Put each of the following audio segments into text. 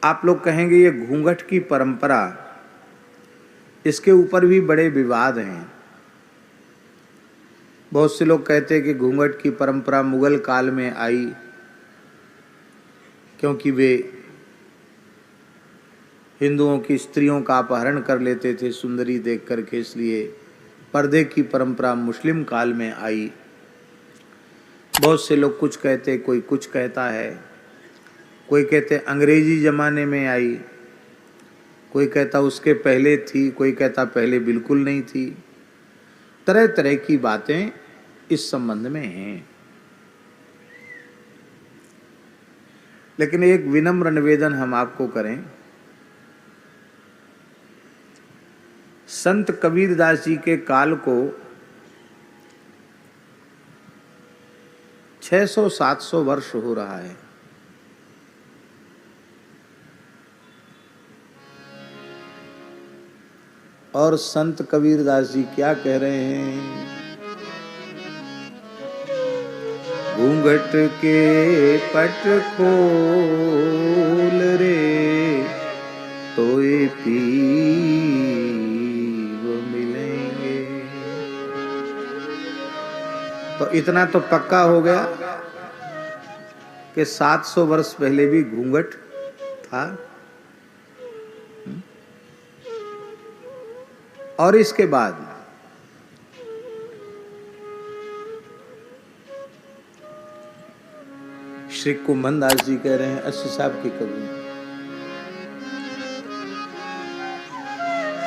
आप लोग कहेंगे ये घूंघट की परंपरा, इसके ऊपर भी बड़े विवाद हैं। बहुत से लोग कहते हैं कि घूंघट की परंपरा मुगल काल में आई, क्योंकि वे हिंदुओं की स्त्रियों का अपहरण कर लेते थे सुंदरी देख करके, इसलिए पर्दे की परंपरा मुस्लिम काल में आई। बहुत से लोग कुछ कहते, कोई कुछ कहता है, कोई कहते अंग्रेजी ज़माने में आई, कोई कहता उसके पहले थी, कोई कहता पहले बिल्कुल नहीं थी। तरह तरह की बातें इस संबंध में हैं। लेकिन एक विनम्र निवेदन हम आपको करें, संत कबीरदास जी के काल को 600-700 वर्ष हो रहा है। और संत कबीरदास जी क्या कह रहे हैं? घूंघट के पट खोल रे तो ये पीव मिलेंगे। तो इतना तो पक्का हो गया कि 700 वर्ष पहले भी घूंघट था। और इसके बाद श्री कुंभन दास जी कह रहे हैं, अस्सी साहब की कवि,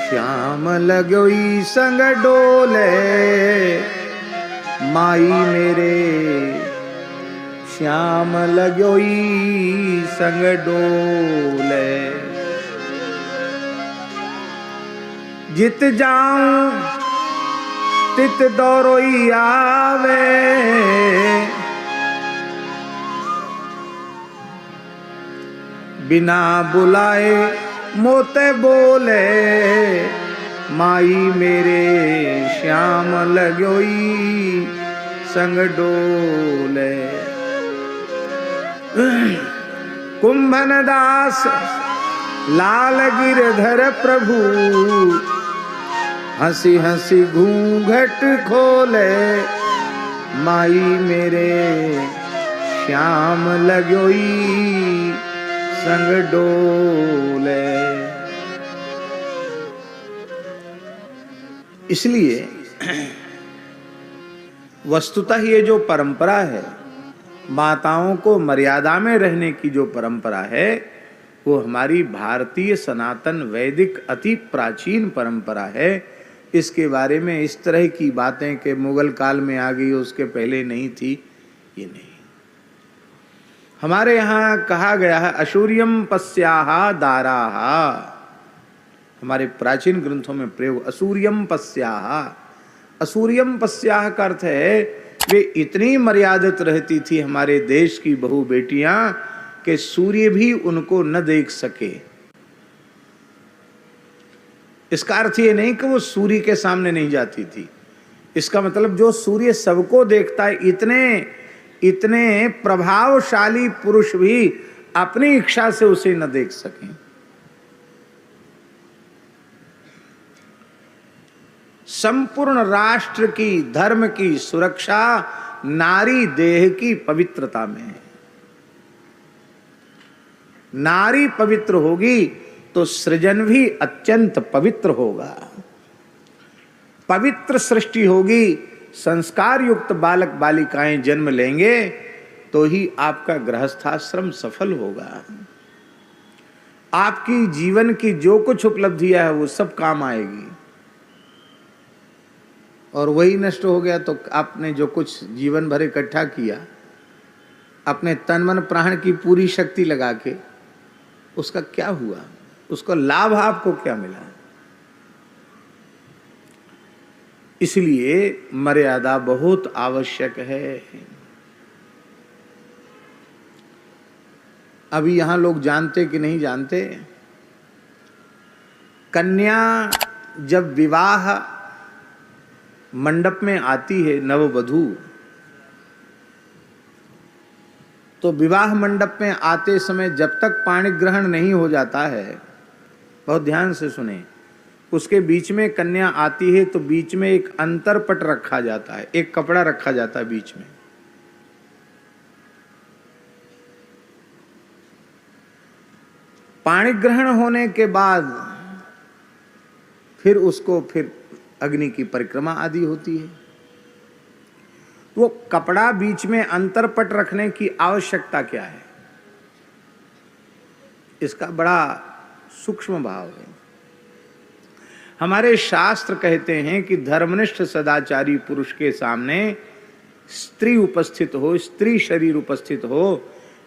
श्याम लगोई संग डोले माई मेरे, श्याम लगोई संग डोले, जित जाऊं तित दौरोई आवे, बिना बुलाए मोते बोले माई मेरे, श्याम लगोई संग डोले। कुंभन दास लाल गिरधर प्रभु, हंसी हंसी घूंघट खोले माई मेरे, श्याम लगोई संग डोले। इसलिए वस्तुतः ये जो परंपरा है, माताओं को मर्यादा में रहने की जो परंपरा है, वो हमारी भारतीय सनातन वैदिक अति प्राचीन परंपरा है। इसके बारे में इस तरह की बातें कि मुगल काल में आ गई, उसके पहले नहीं थी, ये नहीं। हमारे यहाँ कहा गया है असूर्यम पस्याहा दाराहा, हमारे प्राचीन ग्रंथों में प्रयोग असूर्यम पस्याहा। असूर्यम पस्याहा का अर्थ है वे इतनी मर्यादित रहती थी हमारे देश की बहु बेटियां कि सूर्य भी उनको न देख सके। इसका अर्थ ये नहीं कि वो सूर्य के सामने नहीं जाती थी, इसका मतलब जो सूर्य सबको देखता है, इतने प्रभावशाली पुरुष भी अपनी इच्छा से उसे न देख सकें। संपूर्ण राष्ट्र की, धर्म की सुरक्षा नारी देह की पवित्रता में है। नारी पवित्र होगी तो सृजन भी अत्यंत पवित्र होगा। पवित्र सृष्टि होगी, संस्कार युक्त बालक बालिकाएं जन्म लेंगे तो ही आपका गृहस्थाश्रम सफल होगा। आपकी जीवन की जो कुछ उपलब्धियां है वो सब काम आएगी। और वही नष्ट हो गया तो आपने जो कुछ जीवन भर इकट्ठा किया, अपने तन मन प्राण की पूरी शक्ति लगा के, उसका क्या हुआ? उसका लाभ आपको क्या मिला? इसलिए मर्यादा बहुत आवश्यक है। अभी यहां लोग जानते कि नहीं जानते, कन्या जब विवाह मंडप में आती है, नववधू, तो विवाह मंडप में आते समय जब तक पाणी ग्रहण नहीं हो जाता है, बहुत ध्यान से सुने, उसके बीच में कन्या आती है तो बीच में एक अंतरपट रखा जाता है, एक कपड़ा रखा जाता है बीच में। पाणी ग्रहण होने के बाद फिर उसको फिर अग्नि की परिक्रमा आदि होती है। वो कपड़ा बीच में अंतरपट रखने की आवश्यकता क्या है, इसका बड़ा सूक्ष्म भाव है। हमारे शास्त्र कहते हैं कि धर्मनिष्ठ सदाचारी पुरुष के सामने स्त्री उपस्थित हो, स्त्री शरीर उपस्थित हो,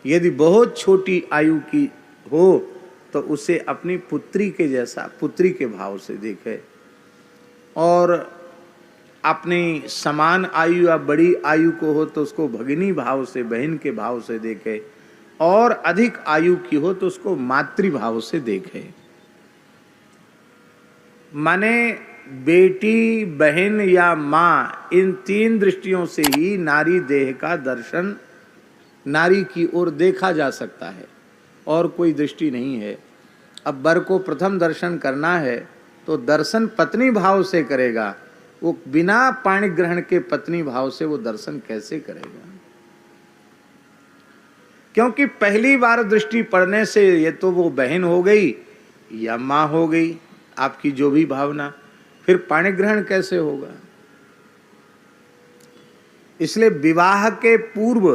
यदि बहुत छोटी आयु की हो तो उसे अपनी पुत्री के जैसा, पुत्री के भाव से देखे, और अपनी समान आयु या बड़ी आयु को हो तो उसको भगिनी भाव से, बहन के भाव से देखे, और अधिक आयु की हो तो उसको मातृभाव से देखे। माने बेटी, बहन या माँ, इन तीन दृष्टियों से ही नारी देह का दर्शन नारी की ओर देखा जा सकता है, और कोई दृष्टि नहीं है। अब वर को प्रथम दर्शन करना है तो दर्शन पत्नी भाव से करेगा, वो बिना पाणी ग्रहण के पत्नी भाव से वो दर्शन कैसे करेगा? क्योंकि पहली बार दृष्टि पड़ने से ये तो वो बहन हो गई या माँ हो गई, आपकी जो भी भावना, फिर पाणी ग्रहण कैसे होगा? इसलिए विवाह के पूर्व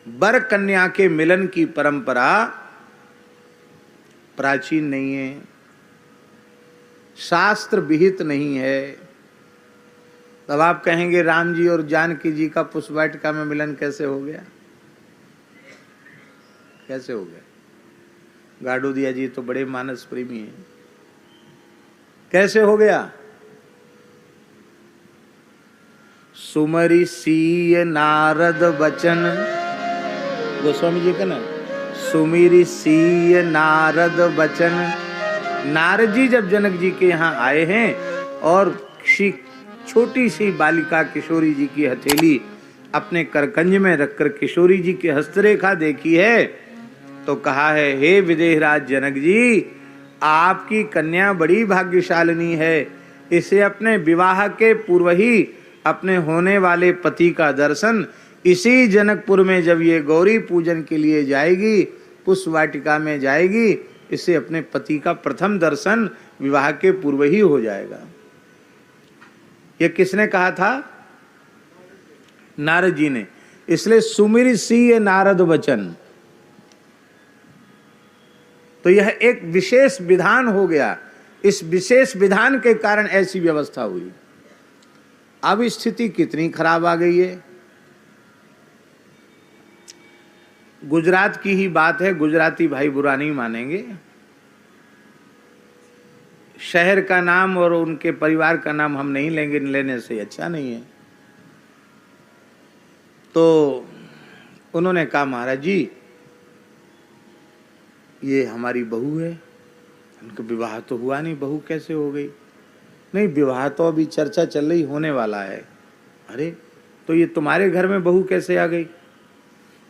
वर कन्या के मिलन की परंपरा प्राचीन नहीं है, शास्त्र विहित नहीं है। तब आप कहेंगे राम जी और जानकी जी का पुष्प वाटिका में मिलन कैसे हो गया? कैसे हो गया? गाडोदिया जी तो बड़े मानस प्रेमी हैं, कैसे हो गया? सुमरि सीय नारद बचन, गोस्वामी जी का ना, सुमिरि सीय नारद बचन। नारद जी जब जनक जी के यहाँ आए हैं और छोटी सी बालिका किशोरी जी की हथेली अपने करकंज में रखकर किशोरी जी की हस्तरेखा देखी है तो कहा है, हे विदेहराज जनक जी, आपकी कन्या बड़ी भाग्यशालिनी है, इसे अपने विवाह के पूर्व ही अपने होने वाले पति का दर्शन इसी जनकपुर में जब ये गौरी पूजन के लिए जाएगी, पुष्प वाटिका में जाएगी, इसे अपने पति का प्रथम दर्शन विवाह के पूर्व ही हो जाएगा। ये किसने कहा था? नारद जी ने। इसलिए सुमिरि सीय नारद वचन, तो यह एक विशेष विधान हो गया। इस विशेष विधान के कारण ऐसी व्यवस्था हुई। अब स्थिति कितनी खराब आ गई है। गुजरात की ही बात है, गुजराती भाई बुरा नहीं मानेंगे। शहर का नाम और उनके परिवार का नाम हम नहीं लेंगे, लेने से अच्छा नहीं है। तो उन्होंने कहा, महाराज जी ये हमारी बहू है, उनका विवाह तो हुआ नहीं, बहू कैसे हो गई? नहीं, विवाह तो अभी चर्चा चल रही, होने वाला है। अरे तो ये तुम्हारे घर में बहू कैसे आ गई?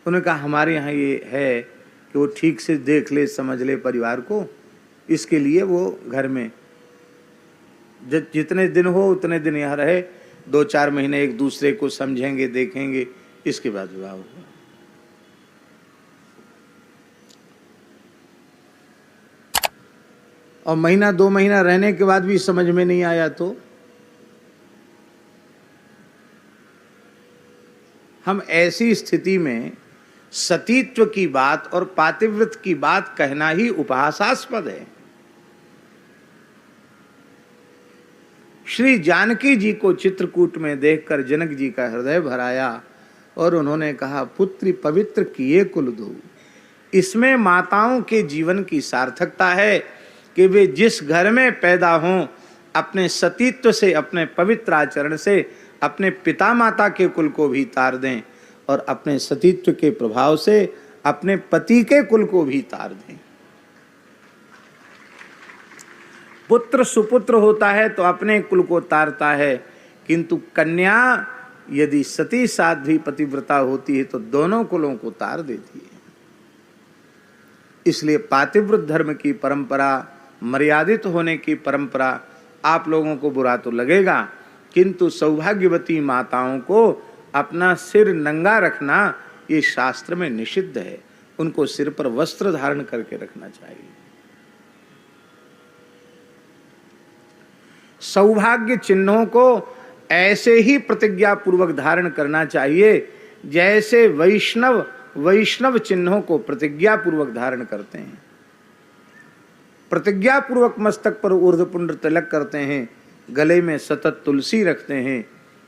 उन्होंने कहा, हमारे यहाँ ये है कि वो ठीक से देख ले, समझ ले परिवार को, इसके लिए वो घर में जितने दिन हो उतने दिन यहाँ रहे, 2-4 महीने एक दूसरे को समझेंगे, देखेंगे, इसके बाद विवाह होगा। और महीना 2 महीना रहने के बाद भी समझ में नहीं आया तो हम ऐसी स्थिति में सतीत्व की बात और पातिव्रत की बात कहना ही उपहासास्पद है। श्री जानकी जी को चित्रकूट में देखकर जनक जी का हृदय भराया और उन्होंने कहा, पुत्री पवित्र किए कुल दो। इसमें माताओं के जीवन की सार्थकता है कि वे जिस घर में पैदा हों, अपने सतीत्व से, अपने पवित्र आचरण से अपने पिता माता के कुल को भी तार दें और अपने सतीत्व के प्रभाव से अपने पति के कुल को भी तार दें। पुत्र सुपुत्र होता है तो अपने कुल को तारता है, किंतु कन्या यदि सती साध्वी पतिव्रता होती है तो दोनों कुलों को तार देती है। इसलिए पातिव्रत धर्म की परंपरा, मर्यादित होने की परंपरा आप लोगों को बुरा तो लगेगा, किंतु सौभाग्यवती माताओं को अपना सिर नंगा रखना ये शास्त्र में निषिद्ध है। उनको सिर पर वस्त्र धारण करके रखना चाहिए। सौभाग्य चिन्हों को ऐसे ही प्रतिज्ञा पूर्वक धारण करना चाहिए जैसे वैष्णव चिन्हों को प्रतिज्ञा पूर्वक धारण करते हैं। प्रतिज्ञा पूर्वक मस्तक पर ऊर्ध्वपुंड तिलक करते हैं, गले में सतत तुलसी रखते हैं,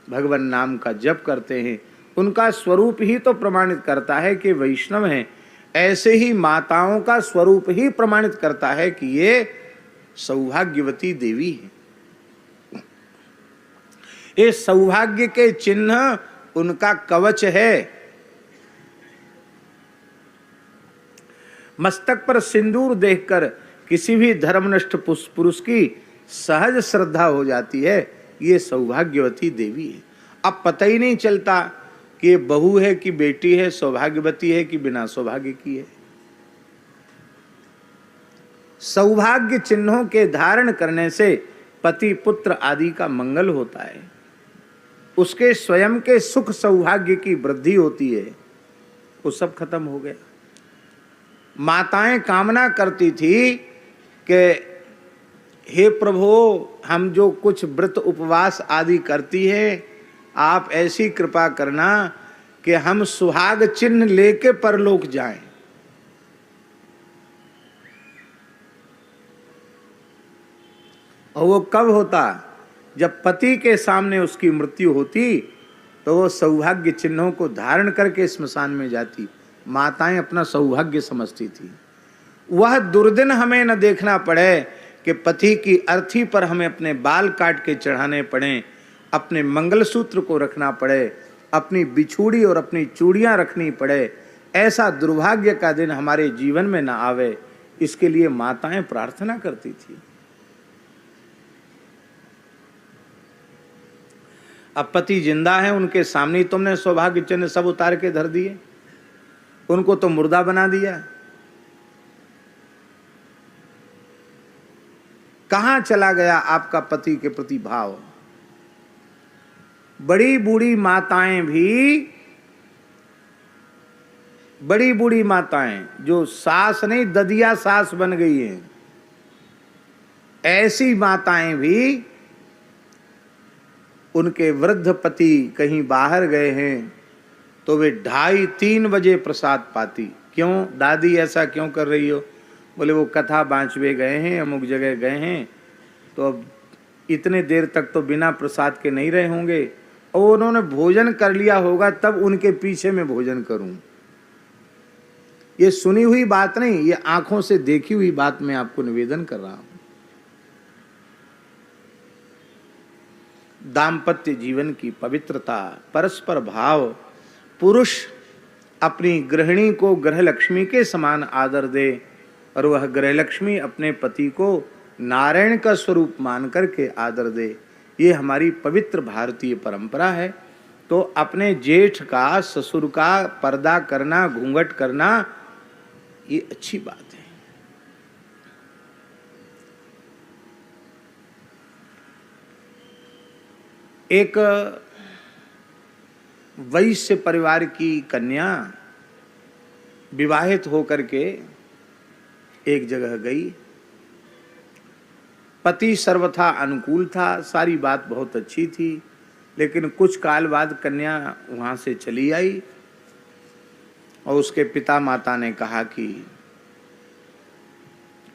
भगवान नाम का जप करते हैं। उनका स्वरूप ही तो प्रमाणित करता है कि वैष्णव हैं। ऐसे ही माताओं का स्वरूप ही प्रमाणित करता है कि ये सौभाग्यवती देवी है। ये सौभाग्य के चिन्ह उनका कवच है। मस्तक पर सिंदूर देखकर किसी भी धर्मनिष्ठ पुरुष की सहज श्रद्धा हो जाती है, ये सौभाग्यवती देवी है। अब पता ही नहीं चलता कि ये बहू है कि बेटी है, सौभाग्यवती है कि बिना सौभाग्य की है। सौभाग्य चिन्हों के धारण करने से पति पुत्र आदि का मंगल होता है, उसके स्वयं के सुख सौभाग्य की वृद्धि होती है। वो सब खत्म हो गया। माताएं कामना करती थी कि हे प्रभु, हम जो कुछ व्रत उपवास आदि करती है, आप ऐसी कृपा करना कि हम सुहाग चिन्ह लेके परलोक जाएं। और वो कब होता? जब पति के सामने उसकी मृत्यु होती तो वो सौभाग्य चिन्हों को धारण करके स्मशान में जाती। माताएं अपना सौभाग्य समझती थी। वह दुर्दिन हमें न देखना पड़े कि पति की अर्थी पर हमें अपने बाल काट के चढ़ाने पड़े, अपने मंगलसूत्र को रखना पड़े, अपनी बिछुड़ी और अपनी चूड़ियां रखनी पड़े। ऐसा दुर्भाग्य का दिन हमारे जीवन में न आवे, इसके लिए माताएं प्रार्थना करती थी। अब पति जिंदा है, उनके सामने तुमने सौभाग्य चिन्ह सब उतार के धर दिए, उनको तो मुर्दा बना दिया। कहां चला गया आपका पति के प्रति भाव? बड़ी बूढ़ी माताएं जो सास नहीं ददिया सास बन गई हैं, ऐसी माताएं भी उनके वृद्ध पति कहीं बाहर गए हैं तो वे 2:30-3 बजे प्रसाद पाती। क्यों दादी ऐसा क्यों कर रही हो? बोले वो कथा बांचवे गए हैं, अमुक जगह गए हैं, तो अब इतने देर तक तो बिना प्रसाद के नहीं रहे होंगे, और उन्होंने भोजन कर लिया होगा तब उनके पीछे मैं भोजन करूं। ये सुनी हुई बात नहीं, ये आंखों से देखी हुई बात मैं आपको निवेदन कर रहा हूं। दाम्पत्य जीवन की पवित्रता, परस्पर भाव, पुरुष अपनी गृहिणी को गृहलक्ष्मी के समान आदर दे और वह गृहलक्ष्मी अपने पति को नारायण का स्वरूप मान करके आदर दे, ये हमारी पवित्र भारतीय परंपरा है। तो अपने जेठ का, ससुर का पर्दा करना, घूंघट करना, ये अच्छी बात है। एक वैश्य परिवार की कन्या विवाहित होकर के एक जगह गई। पति सर्वथा अनुकूल था, सारी बात बहुत अच्छी थी, लेकिन कुछ काल बाद कन्या वहां से चली आई और उसके पिता माता ने कहा कि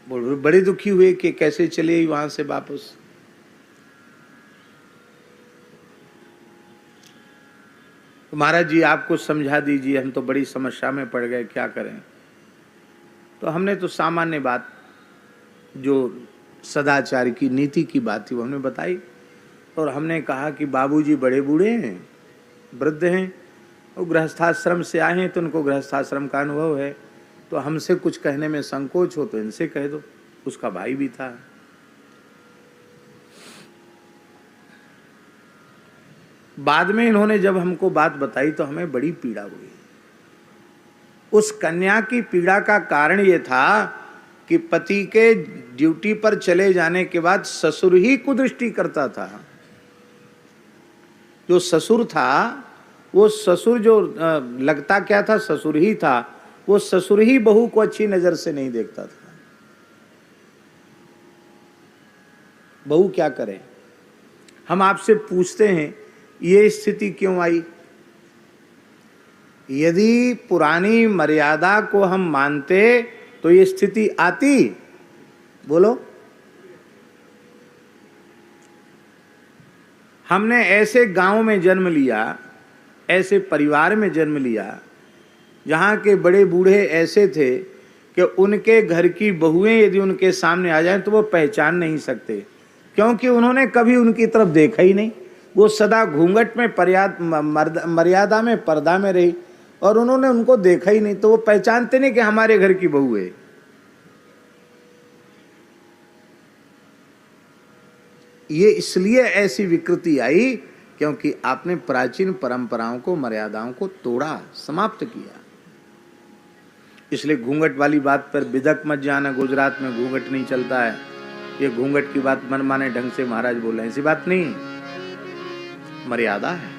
बड़े दुखी हुए कि कैसे चली आई वहां से वापस। महाराज जी आप कुछ समझा दीजिए, हम तो बड़ी समस्या में पड़ गए, क्या करें। तो हमने तो सामान्य बात जो सदाचार की नीति की बात थी वो हमने बताई, और हमने कहा कि बाबूजी बड़े बूढ़े हैं, वृद्ध हैं, और गृहस्थाश्रम से आए हैं तो उनको गृहस्थाश्रम का अनुभव है, तो हमसे कुछ कहने में संकोच हो तो इनसे कह दो। उसका भाई भी था। बाद में इन्होंने जब हमको बात बताई तो हमें बड़ी पीड़ा हुई। उस कन्या की पीड़ा का कारण ये था कि पति के ड्यूटी पर चले जाने के बाद ससुर ही कुदृष्टि करता था। जो ससुर था, वो ससुर जो लगता क्या था, ससुर ही था, वो ससुर ही बहू को अच्छी नजर से नहीं देखता था। बहू क्या करे? हम आपसे पूछते हैं ये स्थिति क्यों आई? यदि पुरानी मर्यादा को हम मानते तो ये स्थिति आती? बोलो। हमने ऐसे गांव में जन्म लिया, ऐसे परिवार में जन्म लिया जहाँ के बड़े बूढ़े ऐसे थे कि उनके घर की बहुएं यदि उनके सामने आ जाएं तो वो पहचान नहीं सकते, क्योंकि उन्होंने कभी उनकी तरफ देखा ही नहीं। वो सदा घूंघट में मर्यादा में पर्दा में रही और उन्होंने उनको देखा ही नहीं, तो वो पहचानते नहीं कि हमारे घर की बहू है। ये इसलिए ऐसी विकृति आई क्योंकि आपने प्राचीन परंपराओं को, मर्यादाओं को तोड़ा, समाप्त किया। इसलिए घूंघट वाली बात पर बिदक मत जाना, गुजरात में घूंघट नहीं चलता है, ये घूंघट की बात मनमाने ढंग से महाराज बोल रहे हैं, ऐसी बात नहीं, मर्यादा है।